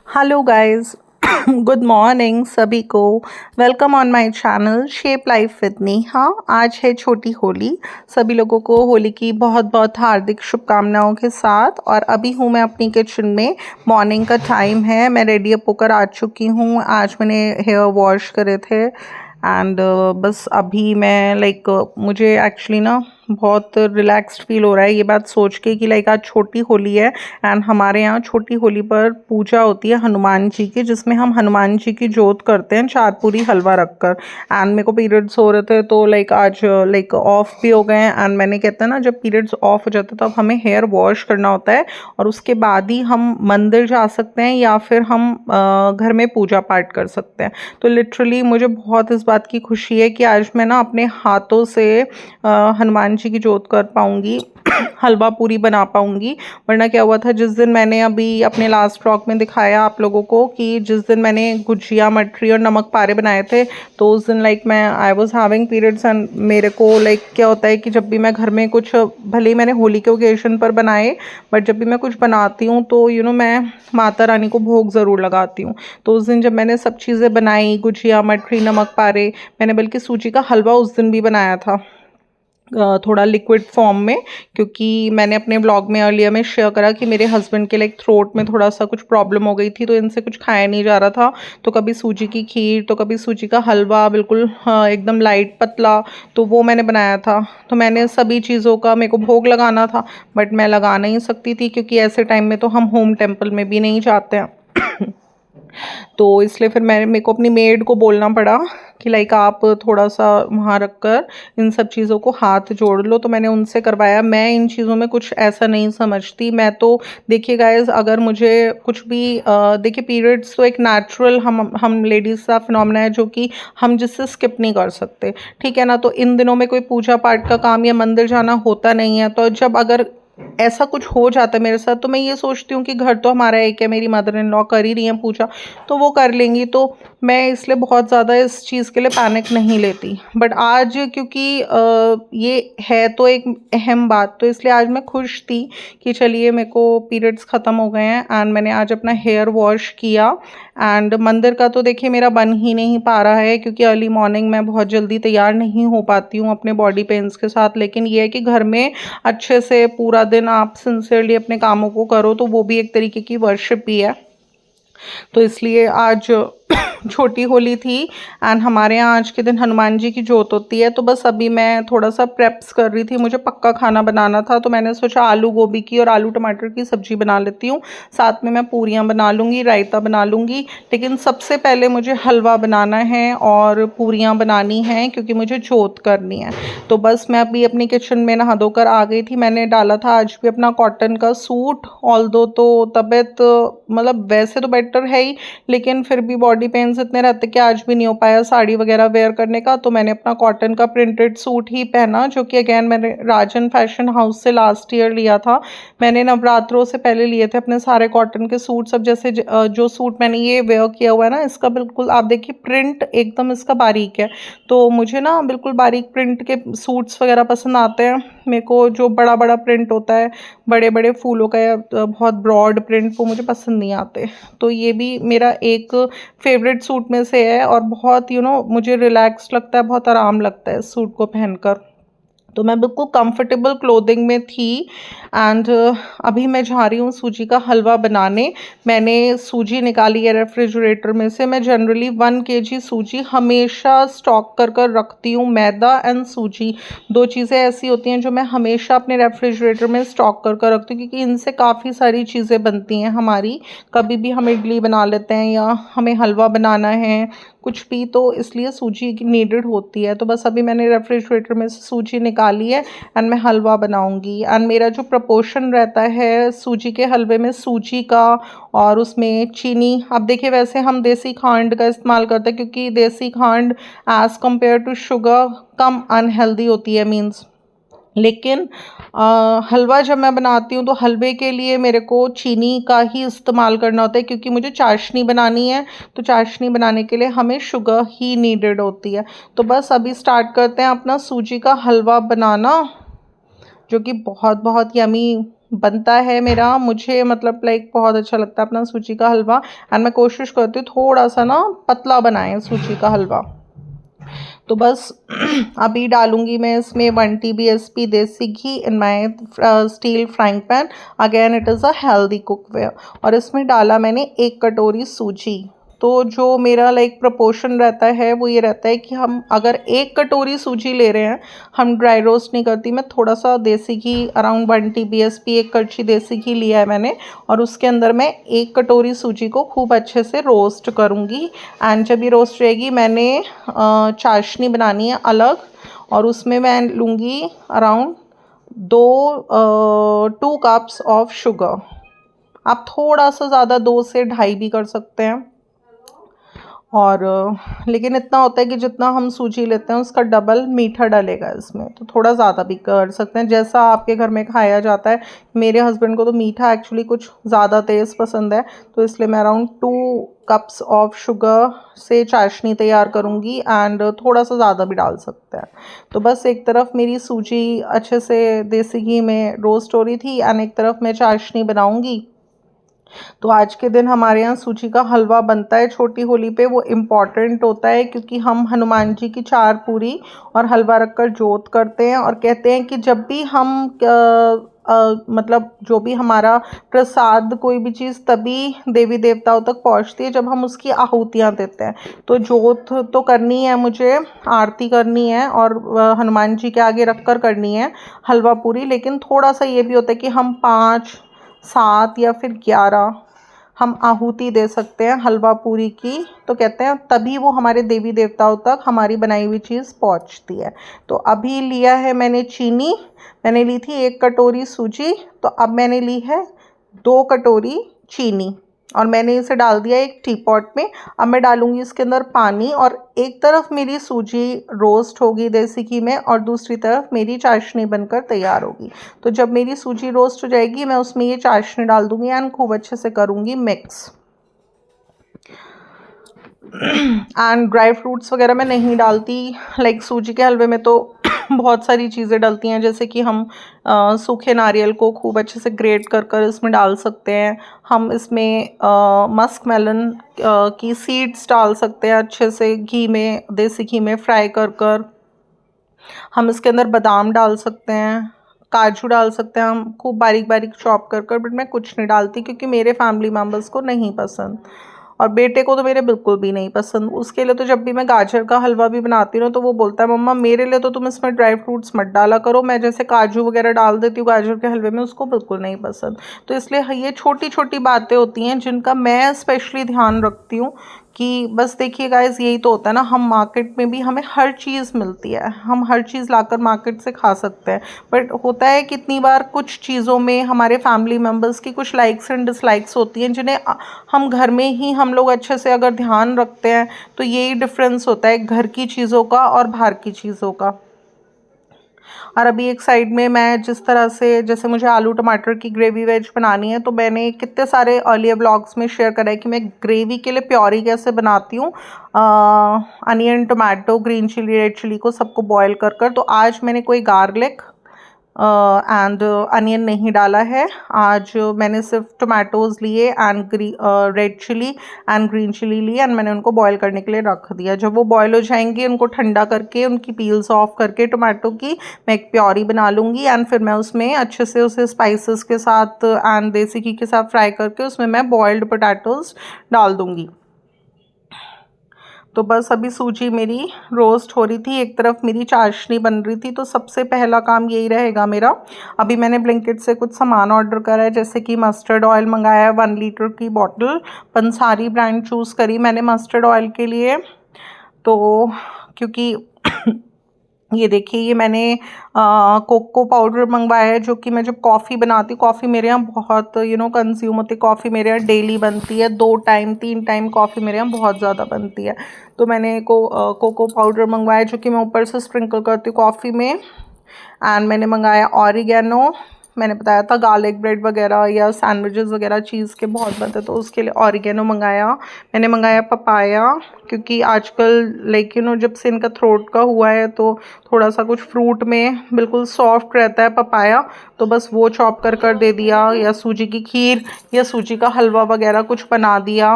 Hello guys. Good morning सभी को। Welcome on my channel shape life with Neha. आज है छोटी होली। सभी लोगों को होली की बहुत बहुत हार्दिक शुभकामनाओं के साथ। और अभी हूँ मैं अपनी किचन में। मॉर्निंग का टाइम है, मैं रेडी अप होकर आ चुकी हूँ। आज मैंने हेयर वॉश करे थे एंड बस अभी मैं मुझे एक्चुअली ना बहुत रिलैक्स्ड फील हो रहा है ये बात सोच के कि आज छोटी होली है। एंड हमारे यहाँ छोटी होली पर पूजा होती है हनुमान जी की, जिसमें हम हनुमान जी की जोत करते हैं चार पूरी हलवा रखकर। एंड मेरे को पीरियड्स हो रहे थे तो आज ऑफ भी हो गए हैं। एंड मैंने कहते हैं ना, जब पीरियड्स ऑफ हो जाते हैं तो अब हमें हेयर वॉश करना होता है और उसके बाद ही हम मंदिर जा सकते हैं या फिर हम घर में पूजा पाठ कर सकते हैं। तो लिटरली मुझे बहुत इस बात की खुशी है कि आज मैं ना अपने हाथों से हनुमान जी की जोत कर पाऊंगी, हलवा पूरी बना पाऊंगी। वरना क्या हुआ था, जिस दिन मैंने अभी अपने लास्ट व्लॉग में दिखाया आप लोगों को कि जिस दिन मैंने गुजिया मटरी और नमक पारे बनाए थे, तो उस दिन मैं I was having periods. And मेरे को क्या होता है कि जब भी मैं घर में कुछ, भले ही मैंने होली के ओकेजन पर बनाए, बट जब भी मैं कुछ बनाती हूँ तो मैं माता रानी को भोग ज़रूर लगाती हूँ। तो उस दिन जब मैंने सब चीज़ें बनाई, गुजिया मटरी नमक पारे, मैंने बल्कि सूजी का हलवा उस दिन भी बनाया था थोड़ा लिक्विड फॉर्म में। क्योंकि मैंने अपने ब्लॉग में अर्लियर में शेयर करा कि मेरे हस्बैंड के थ्रोट में थोड़ा सा कुछ प्रॉब्लम हो गई थी, तो इनसे कुछ खाया नहीं जा रहा था। तो कभी सूजी की खीर तो कभी सूजी का हलवा, बिल्कुल एकदम लाइट पतला, तो वो मैंने बनाया था। तो मैंने सभी चीज़ों का, मेरे को भोग लगाना था बट मैं लगा नहीं सकती थी क्योंकि ऐसे टाइम में तो हम होम टेम्पल में भी नहीं जाते हैं। तो इसलिए फिर मैंने, मेरे को अपनी मेड को बोलना पड़ा कि आप थोड़ा सा वहाँ रख कर इन सब चीज़ों को हाथ जोड़ लो। तो मैंने उनसे करवाया। मैं इन चीज़ों में कुछ ऐसा नहीं समझती। मैं तो, देखिए गाइज, अगर मुझे कुछ भी देखिए, पीरियड्स तो एक नेचुरल हम लेडीज़ का फिनोमेना है जो कि हम जिससे स्किप नहीं कर सकते, ठीक है ना। तो इन दिनों में कोई पूजा पाठ का काम या मंदिर जाना होता नहीं है। तो जब अगर ऐसा कुछ हो जाता है मेरे साथ, तो मैं ये सोचती हूँ कि घर तो हमारा एक है, मेरी मदर इन लॉ कर ही रही हैं पूजा, तो वो कर लेंगी। तो मैं इसलिए बहुत ज़्यादा इस चीज़ के लिए पैनिक नहीं लेती। बट आज क्योंकि ये है तो एक अहम बात, तो इसलिए आज मैं खुश थी कि चलिए मेरे को पीरियड्स ख़त्म हो गए हैं एंड मैंने आज अपना हेयर वॉश किया। एंड मंदिर का तो देखिए मेरा बन ही नहीं पा रहा है क्योंकि अर्ली मॉर्निंग मैं बहुत जल्दी तैयार नहीं हो पाती हूँ अपने बॉडी पेन्स के साथ। लेकिन ये है कि घर में अच्छे से पूरा दिन आप सिंसियरली अपने कामों को करो तो वो भी एक तरीके की वर्शिप ही है। तो इसलिए आज छोटी होली थी एंड हमारे यहाँ आज के दिन हनुमान जी की जोत होती है। तो बस अभी मैं थोड़ा सा प्रेप्स कर रही थी, मुझे पक्का खाना बनाना था, तो मैंने सोचा आलू गोभी की और आलू टमाटर की सब्जी बना लेती हूँ। साथ में मैं पूरियाँ बना लूँगी, रायता बना लूँगी। लेकिन सबसे पहले मुझे हलवा बनाना है और पूरियाँ बनानी हैं क्योंकि मुझे जोत करनी है। तो बस मैं अभी अपनी किचन में नहा धोकर आ गई थी। मैंने डाला था आज भी अपना कॉटन का सूट, ऑल्दो तो तबीयत मतलब वैसे तो बेटर है ही, लेकिन फिर भी बॉडी पेन्स इतने रहते कि आज भी नहीं हो पाया साड़ी वगैरह वेयर करने का। तो मैंने अपना कॉटन का प्रिंटेड सूट ही पहना, जो कि अगेन मैंने राजन फैशन हाउस से लास्ट ईयर लिया था। मैंने नवरात्रों से पहले लिए थे अपने सारे कॉटन के सूट सब। जैसे जो सूट मैंने ये वेयर किया हुआ है ना, इसका बिल्कुल आप देखिए प्रिंट एकदम इसका बारीक है। तो मुझे ना बिल्कुल बारीक प्रिंट के सूट्स वगैरह पसंद आते हैं। मेरे को जो बड़ा बड़ा प्रिंट होता है, बड़े बड़े फूलों का या बहुत ब्रॉड प्रिंट, वो मुझे पसंद नहीं आते। तो ये भी मेरा एक फेवरेट सूट में से है और बहुत मुझे रिलैक्स लगता है, बहुत आराम लगता है इस सूट को पहनकर। तो मैं बिल्कुल कंफर्टेबल क्लोथिंग में थी। एंड अभी मैं जा रही हूँ सूजी का हलवा बनाने। मैंने सूजी निकाली है रेफ्रिजरेटर में से। मैं जनरली 1 kg सूजी हमेशा स्टॉक कर कर रखती हूँ। मैदा एंड सूजी, दो चीज़ें ऐसी होती हैं जो मैं हमेशा अपने रेफ्रिजरेटर में स्टॉक कर कर रखती हूँ क्योंकि इनसे काफ़ी सारी चीज़ें बनती हैं हमारी। कभी भी हम इडली बना लेते हैं या हमें हलवा बनाना है कुछ भी, तो इसलिए सूजी की नीडेड होती है। तो बस अभी मैंने रेफ्रिजरेटर में से सूजी निकाली है एंड मैं हलवा बनाऊंगी। एंड मेरा जो प्रपोर्शन रहता है सूजी के हलवे में, सूजी का और उसमें चीनी, अब देखिए वैसे हम देसी खांड का इस्तेमाल करते हैं क्योंकि देसी खांड एज़ कम्पेयर टू शुगर कम अनहेल्दी होती है, मीन्स। लेकिन हलवा जब मैं बनाती हूँ तो हलवे के लिए मेरे को चीनी का ही इस्तेमाल करना होता है क्योंकि मुझे चाशनी बनानी है। तो चाशनी बनाने के लिए हमें शुगर ही नीडेड होती है। तो बस अभी स्टार्ट करते हैं अपना सूजी का हलवा बनाना, जो कि बहुत बहुत यमी बनता है मेरा, मुझे मतलब लाइक बहुत अच्छा लगता है अपना सूजी का हलवा। एंड मैं कोशिश करती हूँ थोड़ा सा ना पतला बनाएं सूजी का हलवा। तो बस अभी डालूंगी मैं इसमें 1 TBSP देसी घी in my steel frying pan. Again it is a healthy cookware. और इसमें डाला मैंने 1 कटोरी सूजी। तो जो मेरा लाइक प्रपोर्शन रहता है वो ये रहता है कि हम अगर 1 कटोरी सूजी ले रहे हैं, हम ड्राई रोस्ट नहीं करती मैं, थोड़ा सा देसी घी अराउंड 1 TBSP 1 कड़छी देसी घी लिया है मैंने। और उसके अंदर मैं 1 कटोरी सूजी को खूब अच्छे से रोस्ट करूँगी। एंड जब ये रोस्ट रहेगी मैंने चाशनी बनानी है अलग। और उसमें मैं लूँगी अराउंड 2 कप्स ऑफ शुगर। आप थोड़ा सा ज़्यादा 2 से 2.5 भी कर सकते हैं। और लेकिन इतना होता है कि जितना हम सूजी लेते हैं उसका डबल मीठा डलेगा इसमें, तो थोड़ा ज़्यादा भी कर सकते हैं जैसा आपके घर में खाया जाता है। मेरे हस्बैंड को तो मीठा एक्चुअली कुछ ज़्यादा तेज़ पसंद है, तो इसलिए मैं अराउंड 2 कप्स ऑफ शुगर से चाशनी तैयार करूँगी। एंड थोड़ा सा ज़्यादा भी डाल सकते हैं। तो बस एक तरफ मेरी सूजी अच्छे से देसी घी में रोस्ट हो रही थी एंड एक तरफ मैं चाशनी बनाऊँगी। तो आज के दिन हमारे यहाँ सूजी का हलवा बनता है छोटी होली पे। वो इम्पॉर्टेंट होता है क्योंकि हम हनुमान जी की 4 पूरी और हलवा रखकर जोत करते हैं। और कहते हैं कि जब भी हम मतलब जो भी हमारा प्रसाद कोई भी चीज़ तभी देवी देवताओं तक पहुँचती है जब हम उसकी आहुतियाँ देते हैं। तो जोत तो करनी है मुझे, आरती करनी है और हनुमान जी के आगे रख कर करनी है हलवा पूरी। लेकिन थोड़ा सा ये भी होता है कि हम 5, 7 या फिर 11 हम आहुति दे सकते हैं हलवा पूरी की। तो कहते हैं तभी वो हमारे देवी देवताओं तक हमारी बनाई हुई चीज़ पहुंचती है। तो अभी लिया है मैंने चीनी। मैंने ली थी 1 कटोरी सूजी, तो अब मैंने ली है 2 कटोरी चीनी। और मैंने इसे डाल दिया एक टी पॉट में। अब मैं डालूंगी इसके अंदर पानी। और एक तरफ मेरी सूजी रोस्ट होगी देसी घी में और दूसरी तरफ मेरी चाशनी बनकर तैयार होगी। तो जब मेरी सूजी रोस्ट हो जाएगी मैं उसमें ये चाशनी डाल दूंगी एंड खूब अच्छे से करूँगी मिक्स। एंड ड्राई फ्रूट्स वगैरह मैं नहीं डालती। लाइक सूजी के हलवे में तो बहुत सारी चीज़ें डलती हैं, जैसे कि हम सूखे नारियल को खूब अच्छे से ग्रेट कर कर इसमें डाल सकते हैं। हम इसमें मस्क मेलन की सीड्स डाल सकते हैं अच्छे से घी में, देसी घी में फ्राई कर कर। हम इसके अंदर बादाम डाल सकते हैं, काजू डाल सकते हैं हम खूब बारीक बारीक चॉप कर कर। बट मैं कुछ नहीं डालती क्योंकि मेरे फैमिली मेम्बर्स को नहीं पसंद और बेटे को तो मेरे बिल्कुल भी नहीं पसंद। उसके लिए तो जब भी मैं गाजर का हलवा भी बनाती हूँ तो वो बोलता है मम्मा मेरे लिए तो तुम इसमें ड्राई फ्रूट्स मत डाला करो। मैं जैसे काजू वगैरह डाल देती हूँ गाजर के हलवे में, उसको बिल्कुल नहीं पसंद। तो इसलिए ये छोटी छोटी बातें होती हैं जिनका मैं स्पेशली ध्यान रखती हूँ कि बस देखिए गाइस, यही तो होता है ना, हम मार्केट में भी हमें हर चीज़ मिलती है, हम हर चीज़ लाकर मार्केट से खा सकते हैं। बट होता है कितनी बार कुछ चीज़ों में हमारे फैमिली मेम्बर्स की कुछ लाइक्स एंड डिसलाइक्स होती हैं जिन्हें हम घर में ही हम लोग अच्छे से अगर ध्यान रखते हैं तो यही डिफरेंस होता है घर की चीज़ों का और बाहर की चीज़ों का। और अभी एक साइड में मैं जिस तरह से, जैसे मुझे आलू टमाटर की ग्रेवी वेज बनानी है, तो मैंने कितने सारे अर्लियर ब्लॉग्स में शेयर करा है कि मैं ग्रेवी के लिए प्योरी कैसे बनाती हूँ। Onion, tomato, green chilli, red chilli को सबको बॉईल कर कर। तो आज मैंने कोई गार्लिक एंड अनियन नहीं डाला है। आज मैंने सिर्फ टोमेटोज़ लिए and red chilli and green chilli लिए एंड मैंने उनको बॉईल करने के लिए रख दिया। जब वो बॉईल हो जाएंगे उनको ठंडा करके उनकी पील्स ऑफ करके टोमेटो की मैं एक प्योरी बना लूँगी। एंड फिर मैं उसमें अच्छे से उसे स्पाइसेस के साथ एंड देसी घी के साथ फ्राई करके उसमें मैं बॉइल्ड पोटैटोज़ डाल दूँगी। तो बस अभी सूजी मेरी रोस्ट हो रही थी, एक तरफ मेरी चाशनी बन रही थी। तो सबसे पहला काम यही रहेगा मेरा। अभी मैंने ब्लिंकिट से कुछ सामान ऑर्डर करा है, जैसे कि मस्टर्ड ऑयल मंगाया है 1 लीटर की बॉटल। पंसारी ब्रांड चूज़ करी मैंने मस्टर्ड ऑयल के लिए। तो क्योंकि ये देखिए, ये मैंने कोको पाउडर मंगवाया है, जो कि मैं जब कॉफ़ी बनाती हूँ, कॉफ़ी मेरे यहाँ बहुत कंज्यूम होती है। कॉफ़ी मेरे यहाँ डेली बनती है, 2 टाइम 3 टाइम कॉफ़ी मेरे यहाँ बहुत ज़्यादा बनती है। तो मैंने कोको पाउडर मंगवाया जो कि मैं ऊपर से स्प्रिंकल करती हूँ कॉफ़ी में। एंड मैंने मंगाया ऑरिगेनो, मैंने बताया था गार्लिक ब्रेड वगैरह या सैंडविचेस वगैरह चीज़ के बहुत बनते, तो उसके लिए ऑरिगेनो मंगाया। मैंने मंगाया पपाया, क्योंकि आजकल जब से इनका थ्रोट का हुआ है तो थोड़ा सा कुछ फ्रूट में बिल्कुल सॉफ्ट रहता है पपाया, तो बस वो चॉप कर दे दिया, या सूजी की खीर या सूजी का हलवा वगैरह कुछ बना दिया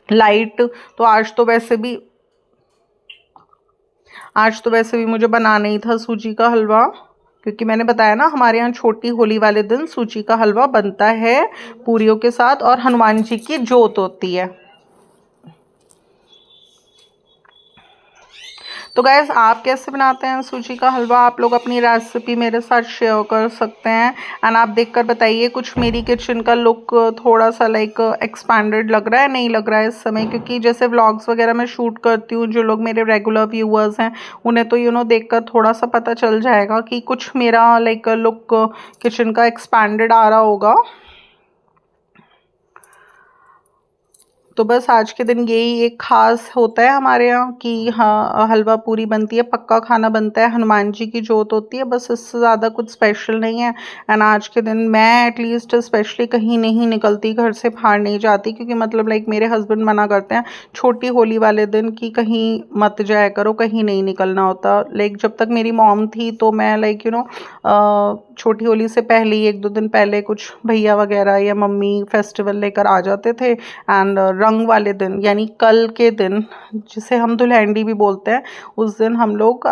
लाइट। तो आज तो वैसे भी मुझे बनाना ही था सूजी का हलवा, क्योंकि मैंने बताया ना हमारे यहाँ छोटी होली वाले दिन सूजी का हलवा बनता है पूरियों के साथ, और हनुमान जी की जोत होती है। तो गैस, आप कैसे बनाते हैं सूजी का हलवा? आप लोग अपनी रेसिपी मेरे साथ शेयर कर सकते हैं, एंड आप देखकर बताइए कुछ मेरी किचन का लुक थोड़ा सा एक्सपैंडेड लग रहा है, नहीं लग रहा है इस समय, क्योंकि जैसे व्लॉग्स वगैरह मैं शूट करती हूँ, जो लोग मेरे रेगुलर व्यूअर्स हैं उन्हें तो देखकर थोड़ा सा पता चल जाएगा कि कुछ मेरा लुक किचन का एक्सपैंडेड आ रहा होगा। तो बस आज के दिन यही एक ख़ास होता है हमारे यहाँ कि हाँ, हलवा पूरी बनती है, पक्का खाना बनता है, हनुमान जी की जोत होती है, बस इससे ज़्यादा कुछ स्पेशल नहीं है। एंड आज के दिन मैं एटलीस्ट स्पेशली कहीं नहीं निकलती, घर से बाहर नहीं जाती, क्योंकि मेरे हस्बैंड मना करते हैं छोटी होली वाले दिन कि कहीं मत जाया करो, कहीं नहीं निकलना होता। जब तक मेरी मॉम थी तो मैं छोटी होली से पहले ही 1-2 दिन पहले कुछ भैया वगैरह या मम्मी फेस्टिवल लेकर आ जाते थे, एंड रंग वाले दिन यानी कल के दिन, जिसे हम दुल्हनडी भी बोलते हैं, उस दिन हम लोग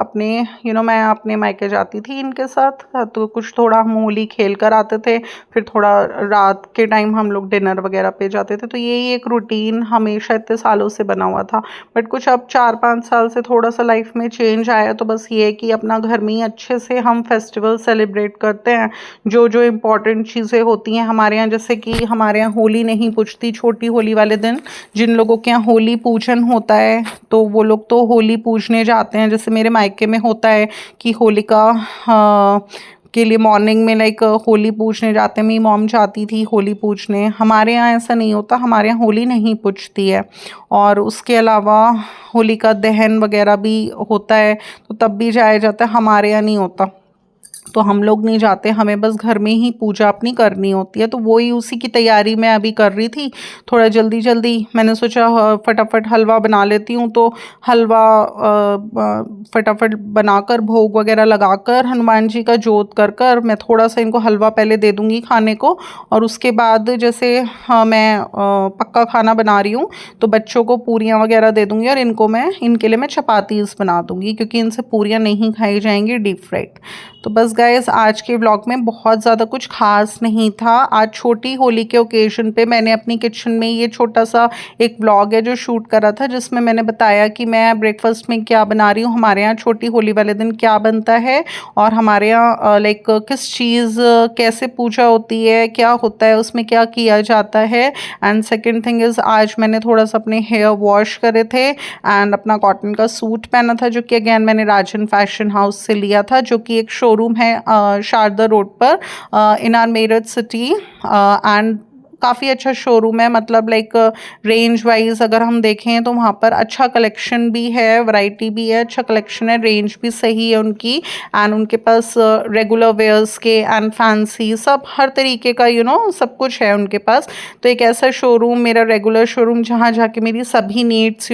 मैं अपने मायके जाती थी इनके साथ, तो कुछ थोड़ा हम होली खेल कर आते थे, फिर थोड़ा रात के टाइम हम लोग डिनर वगैरह पे जाते थे। तो यही एक रूटीन हमेशा इतने सालों से बना हुआ था, बट कुछ अब 4-5 साल से थोड़ा सा लाइफ में चेंज आया, तो बस ये है कि अपना घर में ही अच्छे से हम फेस्टिवल सेलिब्रेट करते हैं। जो जो इम्पोर्टेंट चीज़ें होती हैं हमारे यहाँ, जैसे कि हमारे यहाँ होली नहीं पूजती छोटी होली वाले दिन, जिन लोगों के यहाँ होली पूजन होता है तो वो लोग तो होली पूजने जाते हैं। जैसे मेरे मायके में होता है कि होलिका के लिए मॉर्निंग में होली पूजने जाते हैं, मेरी मॉम जाती थी होली पूजने। हमारे यहाँ ऐसा नहीं होता, हमारे यहाँ होली नहीं पूजती है। और उसके अलावा होलिका दहन वगैरह भी होता है, तो तब भी जाया जाता है, हमारे यहाँ नहीं होता, तो हम लोग नहीं जाते, हमें बस घर में ही पूजा अपनी करनी होती है। तो वही उसी की तैयारी मैं अभी कर रही थी, थोड़ा जल्दी जल्दी मैंने सोचा फटाफट हलवा बना लेती हूँ। तो हलवा फटाफट बनाकर भोग वगैरह लगाकर हनुमान जी का जोत कर मैं थोड़ा सा इनको हलवा पहले दे दूँगी खाने को, और उसके बाद जैसे मैं पक्का खाना बना रही हूँ तो बच्चों को पूरियाँ वगैरह दे दूँगी, और इनके लिए मैं चपातीस बना दूँगी, क्योंकि इनसे पूरियाँ नहीं खाई जाएंगी डीप फ्राइड। तो बस गाइस, आज के व्लॉग में बहुत ज़्यादा कुछ खास नहीं था। आज छोटी होली के ओकेजन पे मैंने अपनी किचन में ये छोटा सा एक व्लॉग है जो शूट करा था, जिसमें मैंने बताया कि मैं ब्रेकफास्ट में क्या बना रही हूँ, हमारे यहाँ छोटी होली वाले दिन क्या बनता है, और हमारे यहाँ किस चीज़ कैसे पूजा होती है, क्या होता है उसमें, क्या किया जाता है। एंड सेकेंड थिंग इज़, आज मैंने थोड़ा सा अपने हेयर वॉश करे थे, एंड अपना कॉटन का सूट पहना था, जो कि अगेन मैंने राजन फैशन हाउस से लिया था, जो कि एक शोरूम है शारदा रोड पर इन आर मेरठ सिटी। एंड काफ़ी अच्छा शोरूम है, रेंज वाइज अगर हम देखें तो वहाँ पर अच्छा कलेक्शन भी है, वैरायटी भी है, अच्छा कलेक्शन है, रेंज भी सही है उनकी, एंड उनके पास रेगुलर वेयर्स के एंड फैंसी सब हर तरीके का सब कुछ है उनके पास। तो एक ऐसा शोरूम, मेरा रेगुलर शोरूम, जहाँ जाके मेरी सभी नीड्स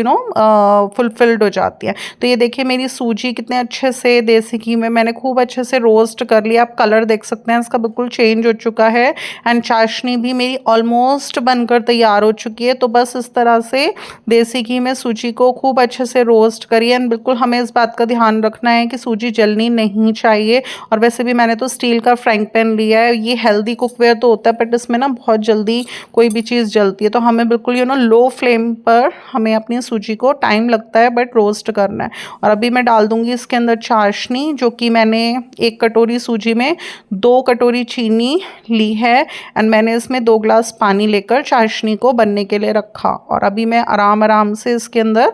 फुलफिल्ड हो जाती है। तो ये देखिए मेरी सूजी कितने अच्छे से देसी घी में मैंने खूब अच्छे से रोस्ट कर लिया, आप कलर देख सकते हैं इसका बिल्कुल चेंज हो चुका है, एंड चाशनी भी मेरी ऑलमोस्ट बनकर तैयार हो चुकी है। तो बस इस तरह से देसी घी में सूजी को खूब अच्छे से रोस्ट करिए, एंड बिल्कुल हमें इस बात का ध्यान रखना है कि सूजी जलनी नहीं चाहिए। और वैसे भी मैंने तो स्टील का फ्राइंग पैन लिया है, ये हेल्दी कुकवेयर तो होता है, बट इसमें ना बहुत जल्दी कोई भी चीज़ जलती है, तो हमें बिल्कुल लो फ्लेम पर हमें अपनी सूजी को, टाइम लगता है बट रोस्ट करना है। और अभी मैं डाल दूंगी इसके अंदर चाशनी, जो कि मैंने 1 कटोरी सूजी में 2 कटोरी चीनी ली है, एंड मैंने इसमें 2 ग्लास पानी लेकर चाशनी को बनने के लिए रखा। और अभी मैं आराम आराम से इसके अंदर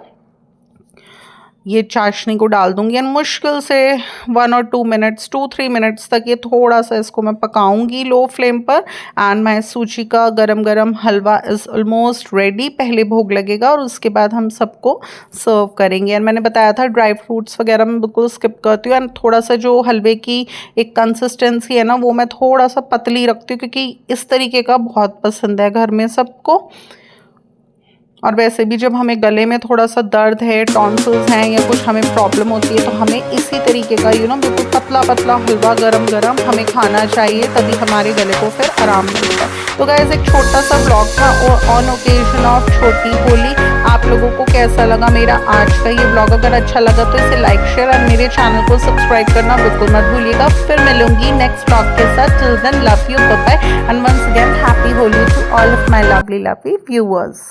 ये चाशनी को डाल दूंगी एंड मुश्किल से 1 और 2 मिनट्स 2-3 मिनट्स तक ये थोड़ा सा इसको मैं पकाऊंगी लो फ्लेम पर। एंड माय सूजी का गरम गरम हलवा इज़ ऑलमोस्ट रेडी। पहले भोग लगेगा और उसके बाद हम सबको सर्व करेंगे। एंड मैंने बताया था ड्राई फ्रूट्स वगैरह मैं बिल्कुल स्किप करती हूँ। एंड थोड़ा सा जो हलवे की एक कंसिस्टेंसी है ना, वो मैं थोड़ा सा पतली रखती हूँ क्योंकि इस तरीके का बहुत पसंद है घर में सबको। और वैसे भी जब हमें गले में थोड़ा सा दर्द है, टॉन्सिल्स हैं या कुछ हमें प्रॉब्लम होती है, तो हमें इसी तरीके का बिल्कुल पतला पतला हलवा गरम गरम हमें खाना चाहिए, तभी हमारे गले को फिर आराम मिलता है। तो गाइस एक छोटा सा ब्लॉग था और ऑन ओकेजन ऑफ छोटी होली। आप लोगों को कैसा लगा मेरा आज का ये ब्लॉग? अगर अच्छा लगा तो इसे लाइक शेयर और मेरे चैनल को सब्सक्राइब करना बिल्कुल मत भूलिएगा। फिर मिलूंगी नेक्स्ट ब्लॉग के साथ। Till then love you, bye bye and once again happy Holi to all of my lovely viewers.